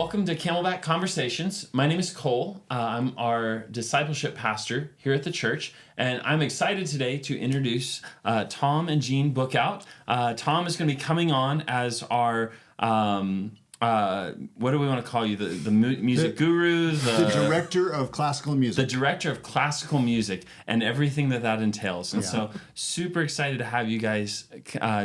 welcome to Camelback Conversations. My name is Cole. I'm our discipleship pastor here at the church, and I'm excited today to introduce Tom and Jeanne Bookhout. Tom is going to be coming on as our what do we want to call you? The music guru? The director of classical music. The director of classical music and everything that entails. And so super excited to have you guys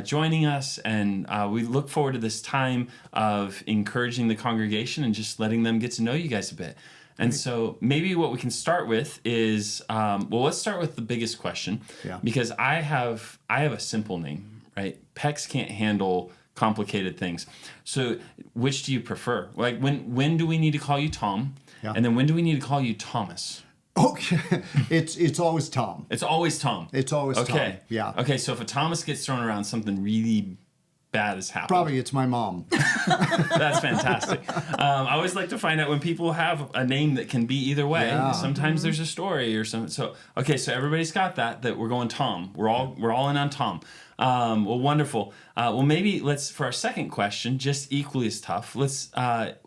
joining us. And we look forward to this time of encouraging the congregation and just letting them get to know you guys a bit. And so maybe what we can start with is, let's start with the biggest question. Yeah. Because I have a simple name, right? Pecs can't handle complicated things. So which do you prefer? Like when do we need to call you Tom? Yeah. And then when do we need to call you Thomas? Okay. It's always Tom. It's always Tom. It's always Tom. Okay. Yeah. Okay, so if a Thomas gets thrown around, something really bad has happened. Probably it's my mom. That's fantastic. I always like to find out when people have a name that can be either way. Yeah. Sometimes there's a story or something. So okay, so everybody's got that we're going Tom. We're all in on Tom. Well, wonderful. Maybe let's, for our second question, just equally as tough, let's,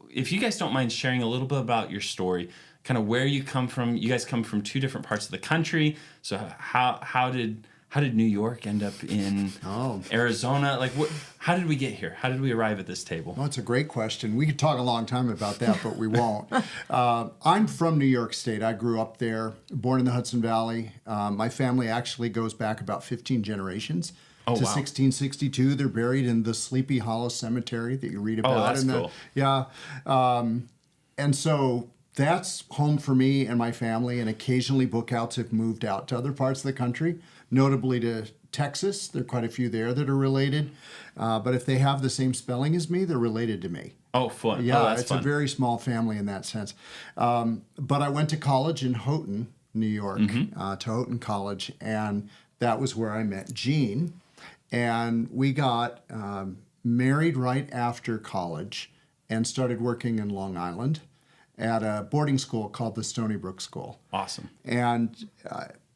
if you guys don't mind sharing a little bit about your story, kind of where you come from. You guys come from two different parts of the country. So how did New York end up in Arizona? Like, how did we get here? How did we arrive at this table? Well, it's a great question. We could talk a long time about that, but we won't. I'm from New York State. I grew up there, born in the Hudson Valley. My family actually goes back about 15 generations. To 1662. They're buried in the Sleepy Hollow Cemetery that you read about. Oh, that's cool. Yeah. And so that's home for me and my family, and occasionally Bookouts have moved out to other parts of the country, notably to Texas. There are quite a few there that are related. But if they have the same spelling as me, they're related to me. Oh, fun. Yeah, it's fun. A very small family in that sense. But I went to college in Houghton, New York, to Houghton College, and that was where I met Jeanne. And we got married right after college and started working in Long Island at a boarding school called the Stony Brook School. Awesome. And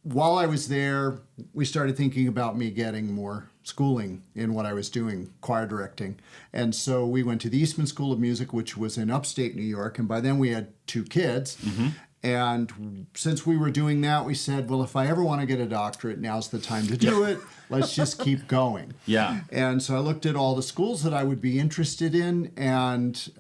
while I was there, we started thinking about me getting more schooling in what I was doing, choir directing. And so we went to the Eastman School of Music, which was in upstate New York. And by then we had 2 kids. Mm-hmm. And since we were doing that, we said, well, if I ever want to get a doctorate, now's the time to do it. Let's just keep going. Yeah. And so I looked at all the schools that I would be interested in, and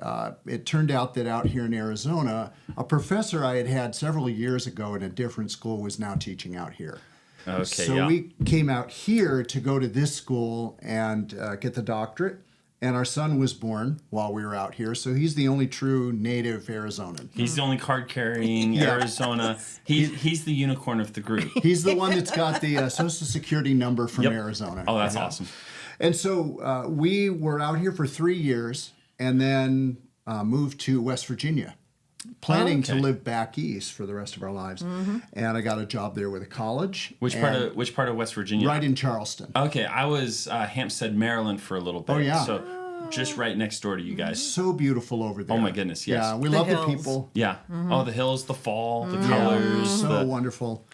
it turned out that out here in Arizona, a professor I had had several years ago in a different school was now teaching out here. Okay, so we came out here to go to this school and get the doctorate. And our son was born while we were out here, so he's the only true native Arizonan. He's the only card-carrying Arizona. He's the unicorn of the group. He's the one that's got the Social Security number from Arizona. Oh, that's awesome. And so we were out here for 3 years and then moved to West Virginia, planning to live back east for the rest of our lives. Mm-hmm. And I got a job there with a college. Which part of West Virginia? Right in Charleston. Okay, I was Hampstead, Maryland for a little bit. Oh, yeah. So just right next door to you guys. So beautiful over there. Oh, my goodness, yes. Yeah, we love the people. Yeah. Mm-hmm. Oh, the hills, the fall, the colors. So wonderful.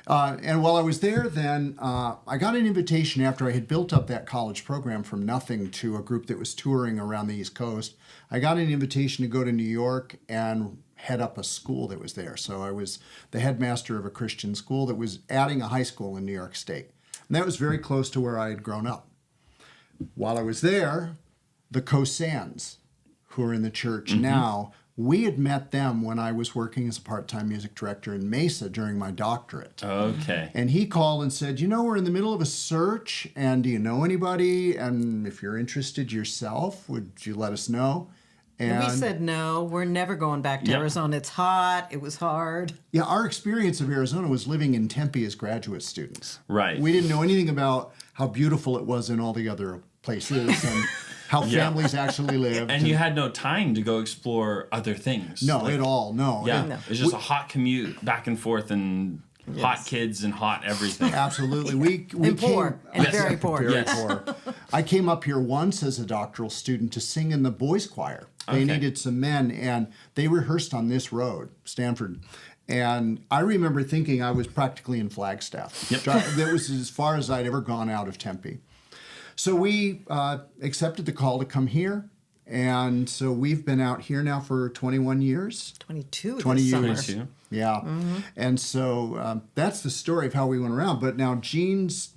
And while I was there then, I got an invitation after I had built up that college program from nothing to a group that was touring around the East Coast. I got an invitation to go to New York and head up a school that was there. So I was the headmaster of a Christian school that was adding a high school in New York State. And that was very close to where I had grown up. While I was there, the Cosans, who are in the church now, we had met them when I was working as a part-time music director in Mesa during my doctorate. Okay. And he called and said, we're in the middle of a search, and do you know anybody? And if you're interested yourself, would you let us know? And we said, no, we're never going back to Arizona. It's hot. It was hard. Yeah, our experience of Arizona was living in Tempe as graduate students. Right. We didn't know anything about how beautiful it was in all the other places and how families actually lived. And you had no time to go explore other things. No, at all, no. Yeah, it was just a hot commute back and forth and hot kids and hot everything. Absolutely. We and poor. And very poor. Very poor. I came up here once as a doctoral student to sing in the boys' choir. They needed some men, and they rehearsed on this road, Stanford. And I remember thinking I was practically in Flagstaff. Yep. That was as far as I'd ever gone out of Tempe. So we accepted the call to come here, And so we've been out here now for 21 years. 22 20 this years. summer. Yeah. And so that's the story of how we went around. But now Jeanne's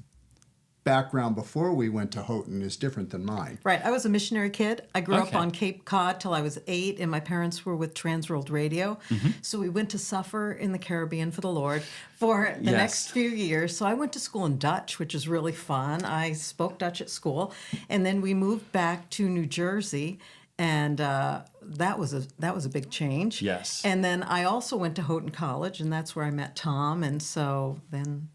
background before we went to Houghton is different than mine. Right. I was a missionary kid. I grew up Okay. on Cape Cod till I was 8, and my parents were with Transworld Radio. So we went to suffer in the Caribbean for the Lord for the Yes. next few years. So I went to school in Dutch, which is really fun. I spoke Dutch at school. And then we moved back to New Jersey, and that was a big change. Yes. And then I also went to Houghton College, and that's where I met Tom. And so then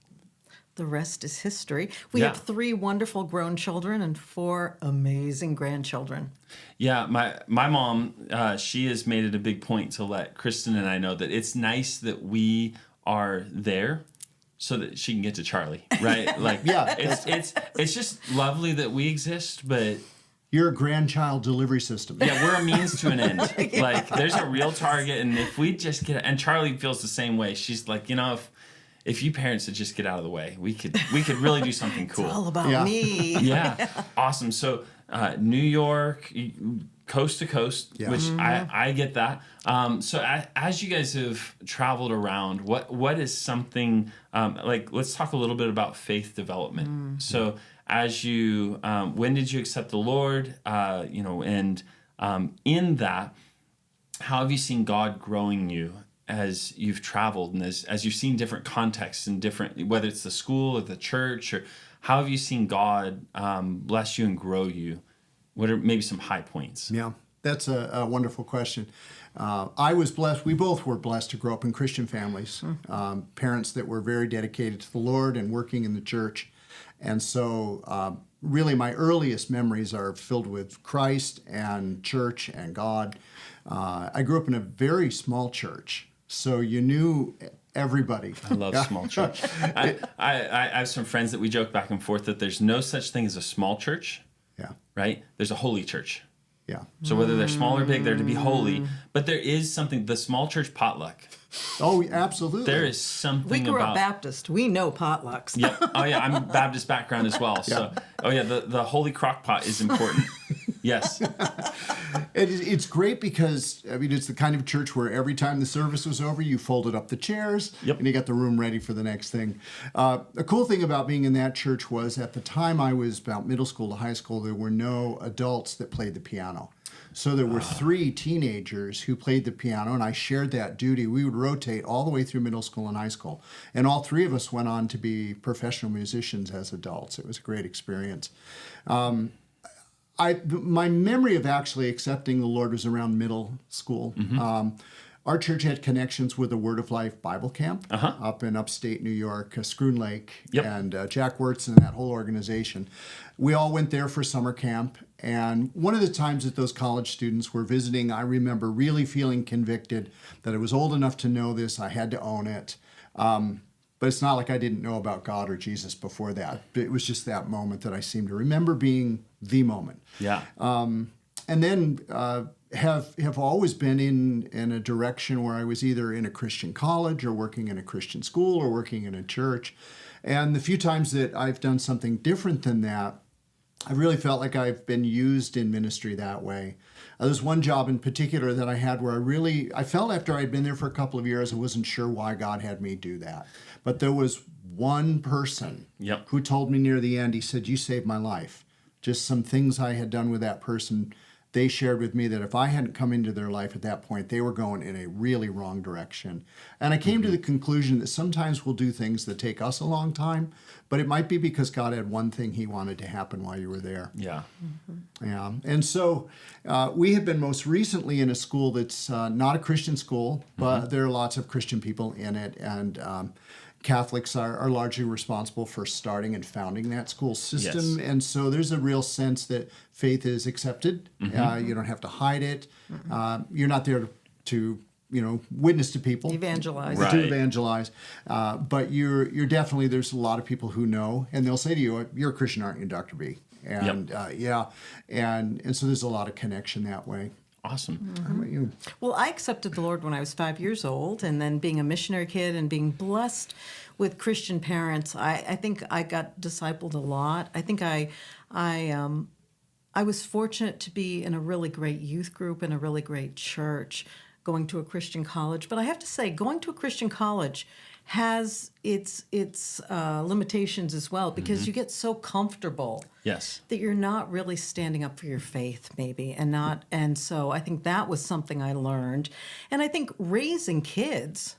the rest is history. We Yeah. have 3 wonderful grown children and 4 amazing grandchildren. Yeah, my mom, she has made it a big point to let Kristen and I know that it's nice that we are there so that she can get to Charlie, right? Like, Yeah. it's just lovely that we exist, but You're a grandchild delivery system. yeah, we're a means to an end. Like, there's a real target, and if we just get, and Charlie feels the same way. She's like, if you parents would just get out of the way, we could really do something cool. It's all about Yeah. me. Yeah, awesome. So New York, coast to coast, Yeah. which I get that. So as you guys have traveled around, what is something like? Let's talk a little bit about faith development. So as you, when did you accept the Lord? And in that, how have you seen God growing you as you've traveled and as you've seen different contexts and different, whether it's the school or the church, or how have you seen God bless you and grow you? What are maybe some high points? Yeah, that's a wonderful question. I was blessed. We both were blessed to grow up in Christian families, parents that were very dedicated to the Lord and working in the church. And so really my earliest memories are filled with Christ and church and God. I grew up in a very small church, so you knew everybody. I love small church. I have some friends that we joke back and forth that there's no such thing as a small church, Yeah, right? There's a holy church. yeah. So whether they're small or big, they're to be holy. But there is something, the small church potluck. Oh, absolutely. There is something We grew about up Baptist. We know potlucks. Yep. Oh yeah, I'm Baptist background as well. So the holy crock pot is important. Yes. It's great because, I mean, it's the kind of church where every time the service was over, you folded up the chairs and you got the room ready for the next thing. The cool thing about being in that church was at the time I was about middle school to high school, there were no adults that played the piano. So there were 3 teenagers who played the piano, and I shared that duty. We would rotate all the way through middle school and high school. And all 3 of us went on to be professional musicians as adults. It was a great experience. My memory of actually accepting the Lord was around middle school. Our church had connections with the Word of Life Bible Camp up in upstate New York, Scroon Lake, and Jack Wirtz and that whole organization. We all went there for summer camp, and one of the times that those college students were visiting, I remember really feeling convicted that I was old enough to know this, I had to own it. But it's not like I didn't know about God or Jesus before that. It was just that moment that I seem to remember being the moment. Yeah. And then have always been in a direction where I was either in a Christian college or working in a Christian school or working in a church. And the few times that I've done something different than that, I really felt like I've been used in ministry that way. There's one job in particular that I had where I felt after I'd been there for a couple of years, I wasn't sure why God had me do that. But there was one person who told me near the end, he said, "You saved my life." Just some things I had done with that person, they shared with me that if I hadn't come into their life at that point, they were going in a really wrong direction. And I came to the conclusion that sometimes we'll do things that take us a long time, but it might be because God had one thing he wanted to happen while you were there. Yeah. Yeah. And so we have been most recently in a school that's not a Christian school, but there are lots of Christian people in it. And Catholics are largely responsible for starting and founding that school system. Yes. And so there's a real sense that faith is accepted. You don't have to hide it. You're not there to witness to people. Evangelize. Right. To evangelize. But you're definitely, there's a lot of people who know, and they'll say to you, "You're a Christian, aren't you, Dr. B?" And and so there's a lot of connection that way. Awesome. How about you? Well, I accepted the Lord when I was 5 years old, and then being a missionary kid and being blessed with Christian parents, I think I got discipled a lot. I think I I was fortunate to be in a really great youth group and a really great church, going to a Christian college. But I have to say, going to a Christian college has its limitations as well, because you get so comfortable Yes. that you're not really standing up for your faith, maybe, and so I think that was something I learned. And I think raising kids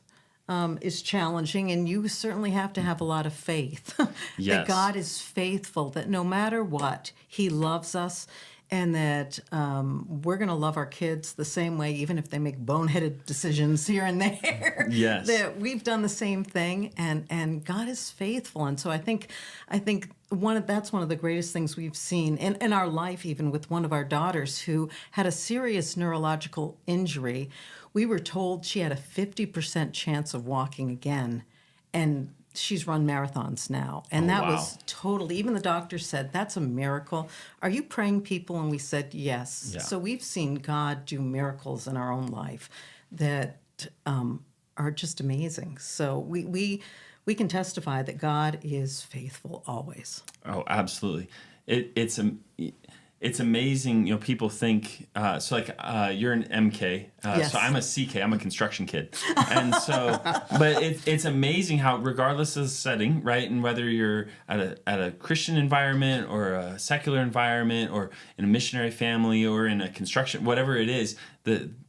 is challenging, and you certainly have to have a lot of faith Yes. that God is faithful, that no matter what, He loves us, and that we're going to love our kids the same way, even if they make boneheaded decisions here and there. Yes. That we've done the same thing, and God is faithful. And so I think that's one of the greatest things we've seen in our life, even with one of our daughters who had a serious neurological injury. We were told she had a 50% chance of walking again, and she's run marathons now. And that was totally, even the doctor said, that's a miracle. Are you praying, people? And we said, yes. Yeah. So we've seen God do miracles in our own life that are just amazing. So we can testify that God is faithful always. Oh, absolutely. It's amazing. You know, people think you're an MK, Yes. so I'm a CK. I'm a construction kid, and so, but it's amazing how, regardless of the setting, right, and whether you're at a Christian environment or a secular environment or in a missionary family or in a construction, whatever it is,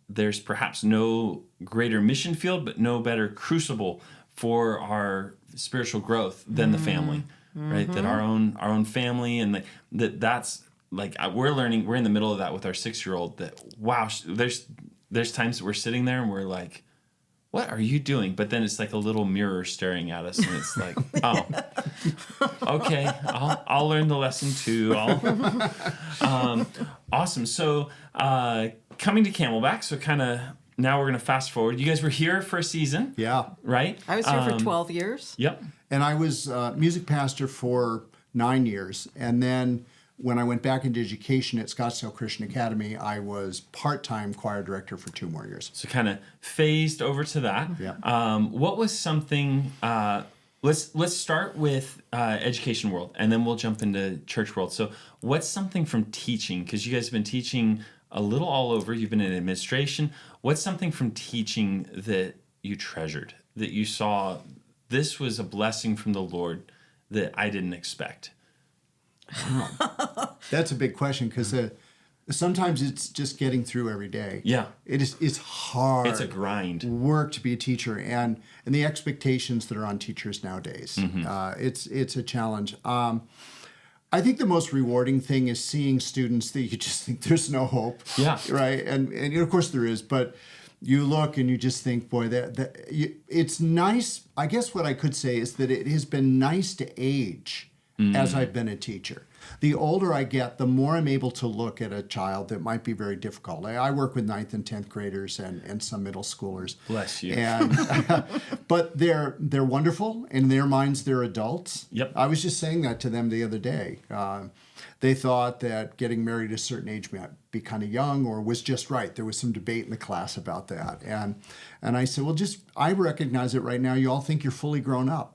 there's perhaps no greater mission field, but no better crucible for our spiritual growth than the family, right? That our own family, and that's. Like, we're in the middle of that with our 6-year-old, that, wow, there's times that we're sitting there and we're like, what are you doing? But then it's like a little mirror staring at us, and it's like, oh, okay, I'll learn the lesson too. Awesome. So coming to Camelback, so kind of now we're going to fast forward. You guys were here for a season. Yeah. Right? I was here for 12 years. Yep. And I was music pastor for 9 years. And then when I went back into education at Scottsdale Christian Academy, I was part-time choir director for 2 more years. So kind of phased over to that. Yeah. What was something? Let's start with education world, and then we'll jump into church world. So what's something from teaching? Because you guys have been teaching a little all over. You've been in administration. What's something from teaching that you treasured, that you saw this was a blessing from the Lord that I didn't expect? That's a big question, because sometimes it's just getting through every day. Yeah. It's hard. It's a grind. Work to be a teacher, and the expectations that are on teachers nowadays. It's a challenge. I think the most rewarding thing is seeing students that you just think there's no hope. Yeah. Right. And of course there is, but you look and you just think, boy, it's nice. I guess what I could say is that it has been nice to age as I've been a teacher. The older I get, the more I'm able to look at a child that might be very difficult. I work with 9th and 10th graders and some middle schoolers. Bless you. And but they're wonderful. In their minds, they're adults. Yep. I was just saying that to them the other day. They thought that getting married at a certain age might be kind of young or was just right. There was some debate in the class about that. And I said, well, I recognize it right now. You all think you're fully grown up.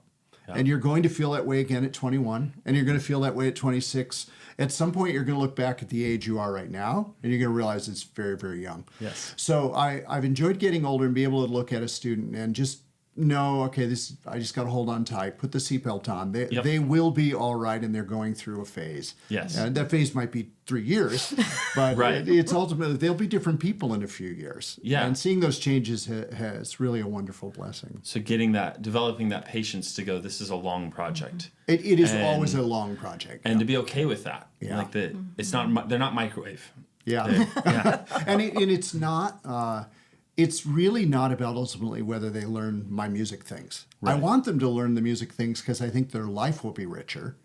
And you're going to feel that way again at 21, and you're going to feel that way at 26. At some point, you're going to look back at the age you are right now, and you're going to realize it's very, very young. Yes. So I've enjoyed getting older and be able to look at a student and just know, okay, I just got to hold on tight, put the seatbelt on. They will be all right, and they're going through a phase. Yes. And that phase might be 3 years, but Right. it's ultimately, they'll be different people in a few years. Yeah. And seeing those changes has really a wonderful blessing. So developing that patience to go, this is a long project. It is always a long project. And to be okay with that. Yeah. Like it's not, they're not microwave. Yeah. Yeah. and it's not, it's really not about ultimately whether they learn my music things. Right. I want them to learn the music things because I think their life will be richer.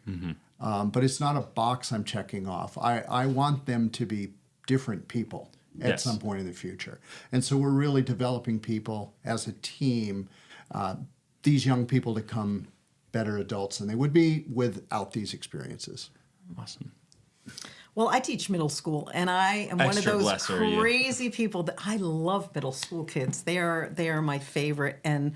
But it's not a box I'm checking off. I want them to be different people at Yes. some point in the future. And so we're really developing people as a team, these young people to become better adults than they would be without these experiences. Awesome. Well, I teach middle school, and I am one of Extra those blessed are you. crazy people that I love middle school kids. They are my favorite, and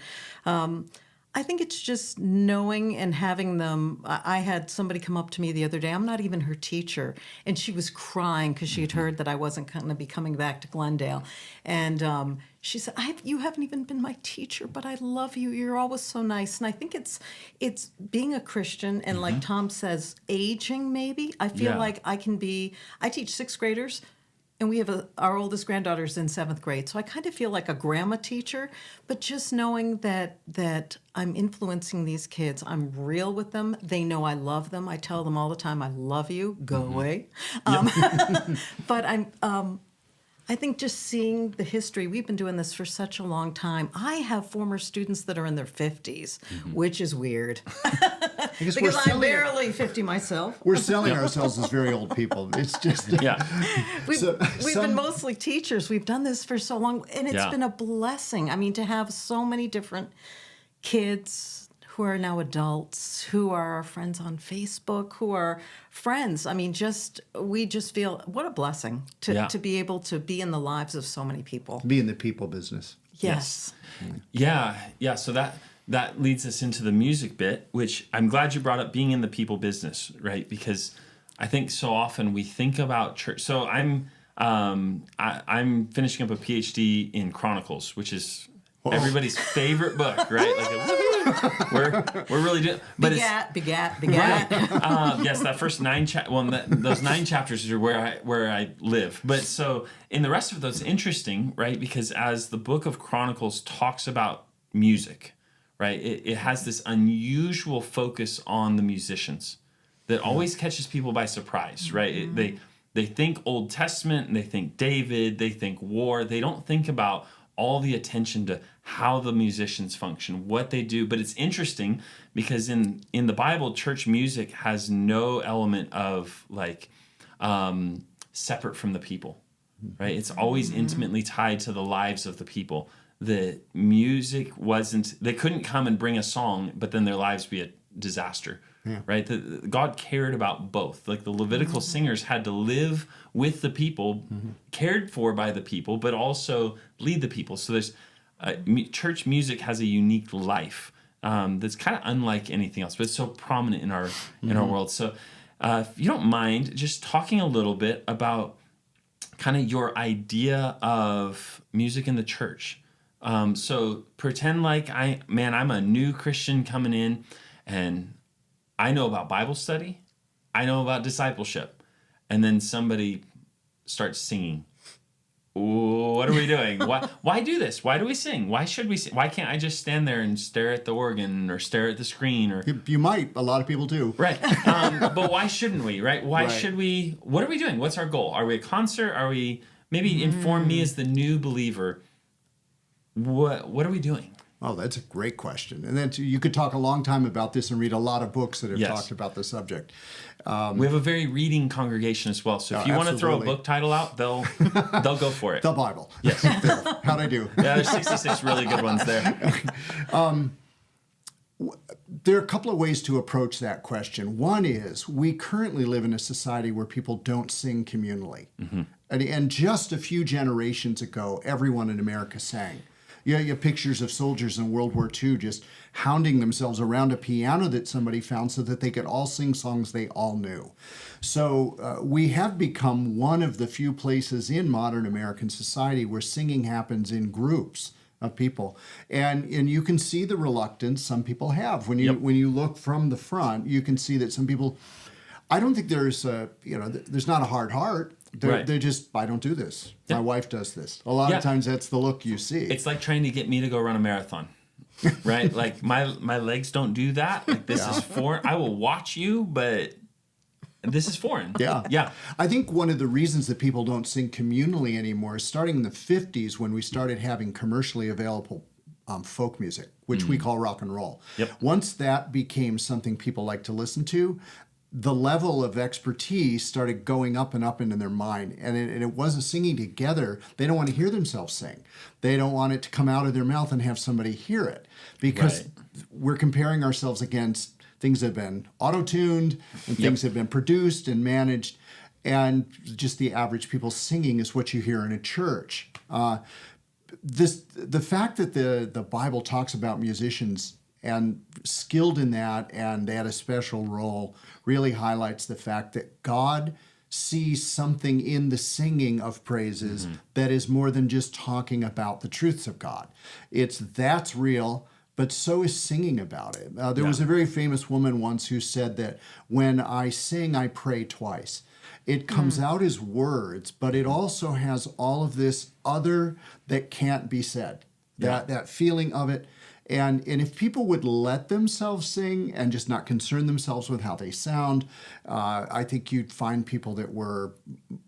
I think it's just knowing and having them. I had somebody come up to me the other day. I'm not even her teacher, and she was crying because she had heard that I wasn't going to be coming back to Glendale, and she said, "You haven't even been my teacher, but I love you. You're always so nice." And I think it's being a Christian, and like Tom says, aging. Maybe I feel like I can be. I teach sixth graders. And we have our oldest granddaughter's in seventh grade, so I kind of feel like a grandma teacher. But just knowing that I'm influencing these kids, I'm real with them. They know I love them. I tell them all the time, "I love you. Go away." But I think just seeing the history, we've been doing this for such a long time. I have former students that are in their 50s, which is weird. Because I'm barely 50 myself. We're selling ourselves as very old people. It's just... We've been mostly teachers. We've done this for so long, and it's been a blessing. I mean, to have so many different kids who are now adults, who are our friends on Facebook, who are friends. I mean, we just feel what a blessing to be able to be in the lives of so many people. Be in the people business. Yes. Yeah. So that leads us into the music bit, which I'm glad you brought up, being in the people business, right? Because I think so often we think about church. So I'm finishing up a PhD in Chronicles, which is everybody's favorite book, right? Like we're really doing, but begat. Right. Yes, that first those 9 chapters are where I live. But so in the rest of those, interesting, right? Because as the book of Chronicles talks about music, right? It has this unusual focus on the musicians that always catches people by surprise, right? They think Old Testament, and they think David, they think war. They don't think about all the attention to how the musicians function, what they do. But it's interesting because in the Bible, church music has no element of like separate from the people, right? It's always intimately tied to the lives of the people. The music they couldn't come and bring a song, but then their lives be a disaster. Yeah. Right? God cared about both. Like the Levitical singers had to live with the people, cared for by the people, but also lead the people. So there's church music has a unique life that's kind of unlike anything else, but it's so prominent in our world. So if you don't mind, just talking a little bit about kind of your idea of music in the church. So pretend like I'm a new Christian coming in, and I know about Bible study, I know about discipleship, and then somebody starts singing. What are we doing? Why do this? Why do we sing? Why should we sing? Why can't I just stand there and stare at the organ or stare at the screen? Or you might. A lot of people do. Right. But why shouldn't we? Right? Why should we? What are we doing? What's our goal? Are we a concert? Are we? Maybe inform me as the new believer. What are we doing? Oh, that's a great question. And then you could talk a long time about this and read a lot of books that have talked about the subject. We have a very reading congregation as well. So if you want to throw a book title out, they'll go for it. The Bible. Yes. How'd I do? Yeah, there's 66 really good ones there. There are a couple of ways to approach that question. One is we currently live in a society where people don't sing communally. And just a few generations ago, everyone in America sang. You have pictures of soldiers in World War II just hounding themselves around a piano that somebody found so that they could all sing songs they all knew. So we have become one of the few places in modern American society where singing happens in groups of people. And you can see the reluctance some people have. When you look from the front, you can see that some people, I don't think there's there's not a hard heart. They're just, I don't do this. My wife does this. A lot of times that's the look you see. It's like trying to get me to go run a marathon, right? Like my legs don't do that. Like this is foreign. I will watch you, but this is foreign. Yeah. I think one of the reasons that people don't sing communally anymore is starting in the 50s when we started having commercially available folk music, which we call rock and roll. Once that became something people like to listen to, the level of expertise started going up and up into their mind. And it wasn't singing together. They don't want to hear themselves sing. They don't want it to come out of their mouth and have somebody hear it. Because we're comparing ourselves against things that have been auto-tuned and things that have been produced and managed. And just the average people singing is what you hear in a church. The fact that the Bible talks about musicians and skilled in that, and they had a special role, really highlights the fact that God sees something in the singing of praises that is more than just talking about the truths of God. That's real, but so is singing about it. There was a very famous woman once who said that when I sing, I pray twice. It comes out as words, but it also has all of this other that can't be said, that feeling of it. And if people would let themselves sing and just not concern themselves with how they sound, I think you'd find people that were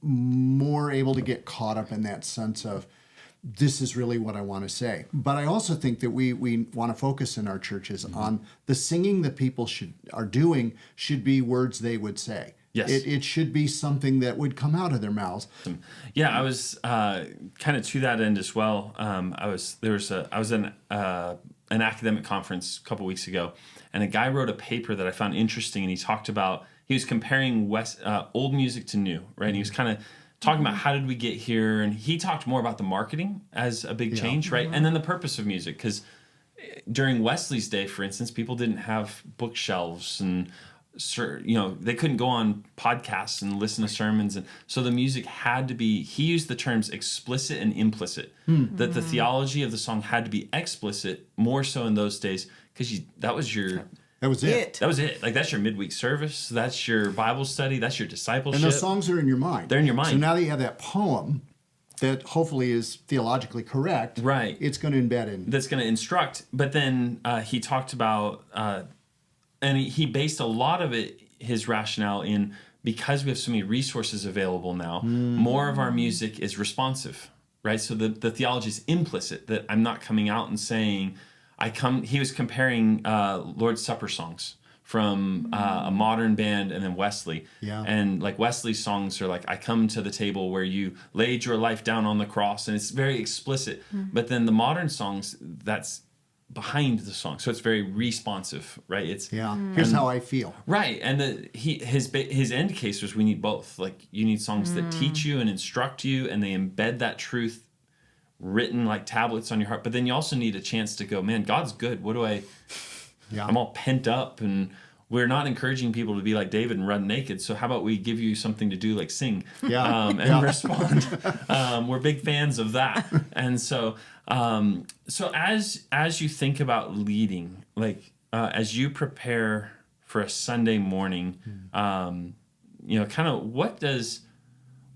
more able to get caught up in that sense of, this is really what I want to say. But I also think that we want to focus in our churches on the singing that people are doing should be words they would say. Yes. It should be something that would come out of their mouths. Yeah, I was kind of to that end as well. I was in an academic conference a couple weeks ago, and a guy wrote a paper that I found interesting, and he was comparing old music to new, right? And he was kind of talking about how did we get here, and he talked more about the marketing as a big change, right? And then the purpose of music, because during Wesley's day, for instance, people didn't have bookshelves and they couldn't go on podcasts and listen to sermons, and so the music had to be, he used the terms explicit and implicit, that the theology of the song had to be explicit more so in those days, because that was it. Like, that's your midweek service, that's your Bible study, that's your discipleship. And those songs are in your mind. They're in your mind. So now that you have that poem that hopefully is theologically correct, right, it's going to embed in. That's going to instruct. But then he talked about and he based a lot of his rationale in, because we have so many resources available now, more of our music is responsive, right? So the theology is implicit, that I'm not coming out and saying, he was comparing Lord's Supper songs from a modern band and then Wesley. Yeah. And like Wesley's songs are like, I come to the table where you laid your life down on the cross, and it's very explicit. But then the modern songs, that's behind the song, so it's very responsive, right? Here's how I feel, right? And his end case was, we need both. Like, you need songs that teach you and instruct you, and they embed that truth written like tablets on your heart. But then you also need a chance to go, man, God's good. What do I'm all pent up, and we're not encouraging people to be like David and run naked. So how about we give you something to do, like sing and respond? We're big fans of that. And so as you think about leading, like as you prepare for a Sunday morning, kind of what does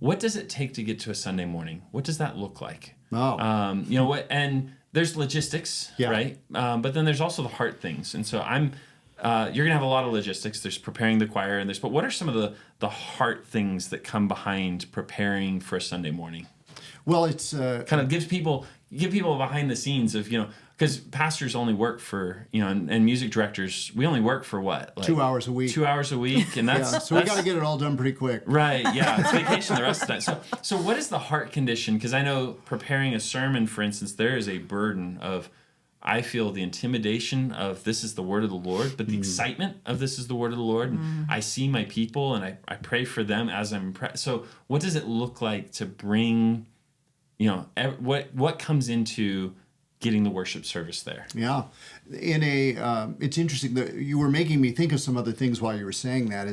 it take to get to a Sunday morning? What does that look like? And there's logistics, right? But then there's also the heart things. And so you're gonna have a lot of logistics. There's preparing the choir, but what are some of the heart things that come behind preparing for a Sunday morning? Well, it's kind of give people behind the scenes of, because pastors only work for, and music directors, we only work for what? Like 2 hours a week. 2 hours a week, and that's so we got to get it all done pretty quick. Right? Yeah, it's vacation the rest of the time. So what is the heart condition? Because I know preparing a sermon, for instance, there is a burden of, I feel the intimidation of this is the word of the Lord, but the excitement of this is the word of the Lord. And I see my people, and I pray for them as I'm so what does it look like to bring, what comes into getting the worship service there? Yeah. It's interesting that you were making me think of some other things while you were saying that.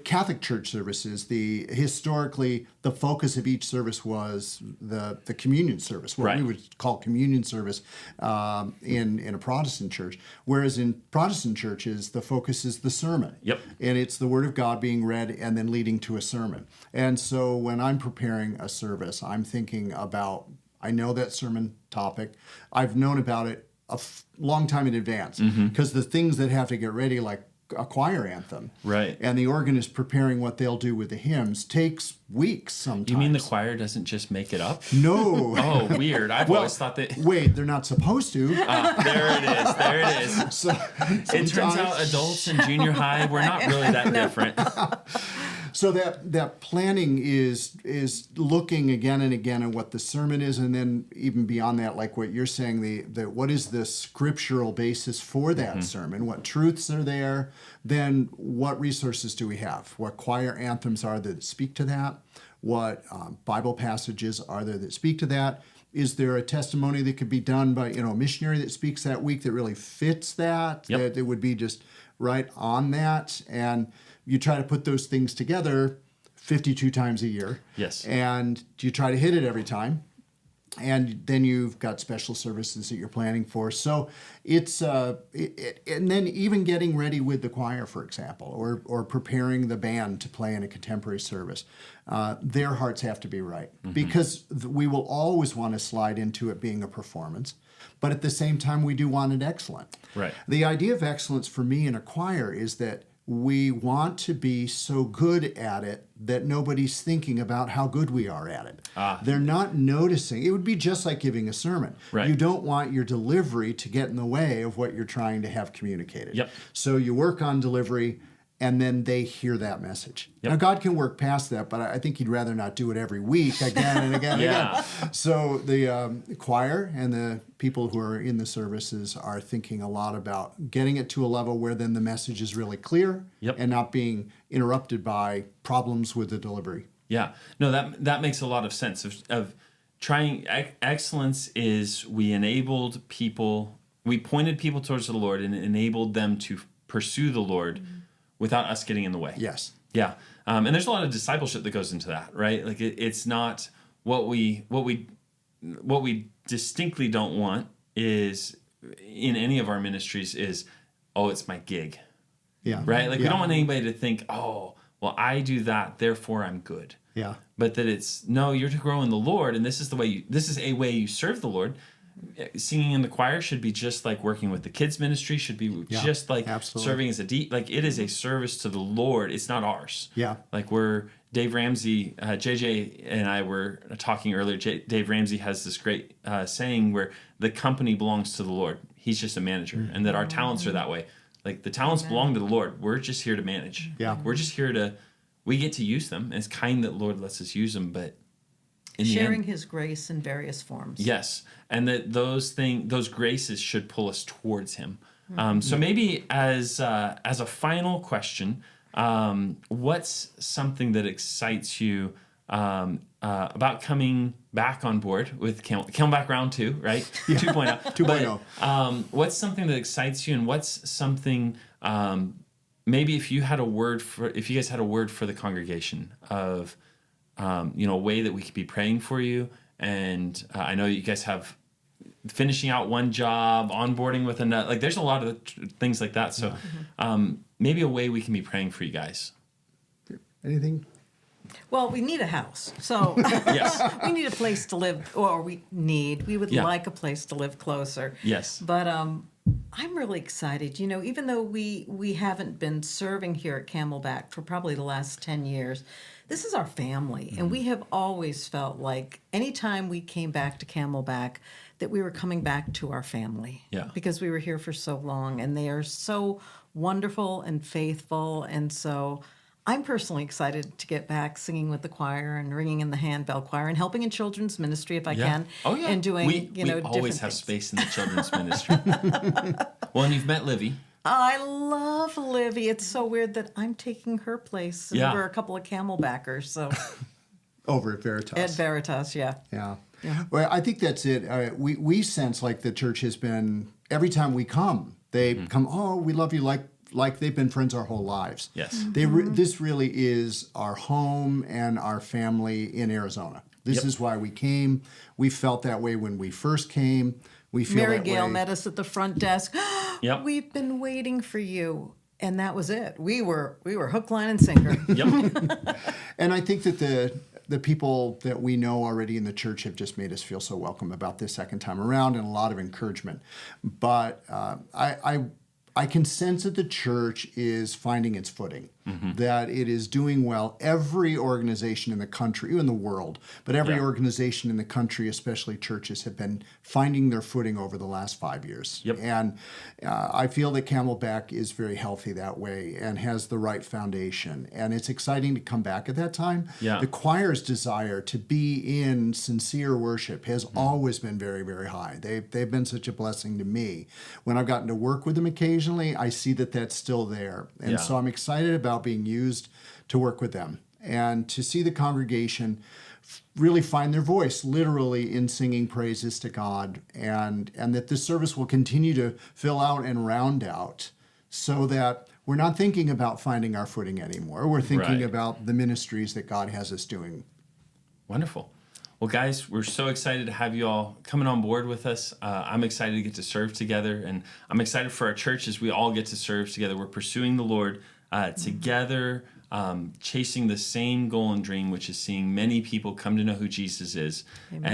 Catholic church services, historically the focus of each service was the communion service, what we would call communion service in a Protestant church. Whereas in Protestant churches, the focus is the sermon. Yep. And it's the word of God being read and then leading to a sermon. And so when I'm preparing a service, I'm thinking about, I know that sermon topic. I've known about it a long time in advance, because the things that have to get ready, like a choir anthem, right, and the organist preparing what they'll do with the hymns, takes weeks sometimes. You mean the choir doesn't just make it up? No. Oh, weird. I've always thought that. Wait, they're not supposed to. There it is. So, it turns out adults in junior high, we're not really that different. So that planning is looking again and again at what the sermon is, and then even beyond that, like what you're saying, the what is the scriptural basis for that sermon? What truths are there? Then what resources do we have? What choir anthems are there that speak to that? What Bible passages are there that speak to that? is there a testimony that could be done by, a missionary that speaks that week that really fits that? Yep. That it would be just right on that. And you try to put those things together 52 times a year. Yes. And you try to hit it every time. And then you've got special services that you're planning for. So it's, and then even getting ready with the choir, for example, or preparing the band to play in a contemporary service, their hearts have to be right. Because we will always want to slide into it being a performance. But at the same time, we do want it excellent. Right. The idea of excellence for me in a choir is that we want to be so good at it that nobody's thinking about how good we are at it. They're not noticing. It would be just like giving a sermon. Right. You don't want your delivery to get in the way of what you're trying to have communicated. Yep. So you work on delivery, and then they hear that message. Yep. Now, God can work past that, but I think he'd rather not do it every week again and again and Yeah. again. So the choir and the people who are in the services are thinking a lot about getting it to a level where then the message is really clear Yep. and not being interrupted by problems with the delivery. Yeah, no, that makes a lot of sense. Of trying excellence is we enabled people, we pointed people towards the Lord and enabled them to pursue the Lord without us getting in the way. Yes. Yeah, and there's a lot of discipleship that goes into that, right? Like it's not what we distinctly don't want is in any of our ministries is, oh, it's my gig, Yeah. right? Like we Yeah. don't want anybody to think, oh, well, I do that, therefore I'm good. Yeah. But that it's no, you're to grow in the Lord, and this is a way you serve the Lord. Singing in the choir should be just like working with the kids ministry, should be just like absolutely. serving as like it is a service to the Lord. It's not ours. Yeah. Like Dave Ramsey, JJ and I were talking earlier. Dave Ramsey has this great saying where the company belongs to the Lord. He's just a manager, and that our talents are that way. Like the talents belong to the Lord. We're just here to manage. Yeah. We're just here we get to use them. And it's kind that the Lord lets us use them, but in the Sharing end, his grace in various forms. yes, and that those graces should pull us towards Him. So maybe as a final question, what's something that excites you about coming back on board with Camelback Round 2, right? 2.0. 2.0. But, what's something that excites you, and what's something maybe if you guys had a word for the congregation of a way that we could be praying for you, and I know you guys have finishing out one job, onboarding with another. Like there's a lot of things like that. So maybe a way we can be praying for you guys. Anything? Well, we need a house. So Yes. we need a place to live, or we would Yeah. like a place to live closer. Yes. But I'm really excited. Even though we haven't been serving here at Camelback for probably the last 10 years, this is our family. And we have always felt like anytime we came back to Camelback, that we were coming back to our family. Yeah. Because we were here for so long, and they are so wonderful and faithful. And so I'm personally excited to get back singing with the choir and ringing in the handbell choir and helping in children's ministry if I can. Oh yeah. And doing, we different always have things. space in the children's ministry. Well, and you've met Livy. I love Livy. It's so weird that I'm taking her place. And Yeah. we're a couple of Camelbackers. So Over at Veritas. at Veritas, yeah. Yeah. Well, I think that's it. We sense like the church has been, every time we come, they come, oh, we love you, like they've been friends our whole lives. Yes. This really is our home and our family in Arizona. This Yep. is why we came. We felt that way when we first came. We feel Mary that Gail way. met us at the front desk. Yep. We've been waiting for you. And that was it. We were hook, line, and sinker. Yep. And I think that the people that we know already in the church have just made us feel so welcome about this second time around, and a lot of encouragement. But I can sense that the church is finding its footing, that it is doing well. Every organization in the country, in the world, but every organization in the country, especially churches, have been finding their footing over the last 5 years. Yep. And I feel that Camelback is very healthy that way and has the right foundation. And it's exciting to come back at that time. Yeah. The choir's desire to be in sincere worship has always been very, very high. They've been such a blessing to me. When I've gotten to work with them occasionally, I see that that's still there. And so I'm excited about being used to work with them and to see the congregation really find their voice literally in singing praises to God, and that this service will continue to fill out and round out so that we're not thinking about finding our footing anymore. We're thinking Right. about the ministries that God has us doing. Wonderful. Well, guys, we're so excited to have you all coming on board with us. I'm excited to get to serve together, and I'm excited for our church as we all get to serve together. We're pursuing the Lord together, chasing the same goal and dream, which is seeing many people come to know who Jesus is. Amen.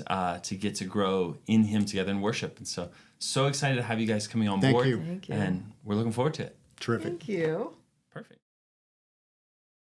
And to get to grow in Him together in worship. And so excited to have you guys coming on board. Thank you. Thank you. And we're looking forward to it. Terrific. Thank you.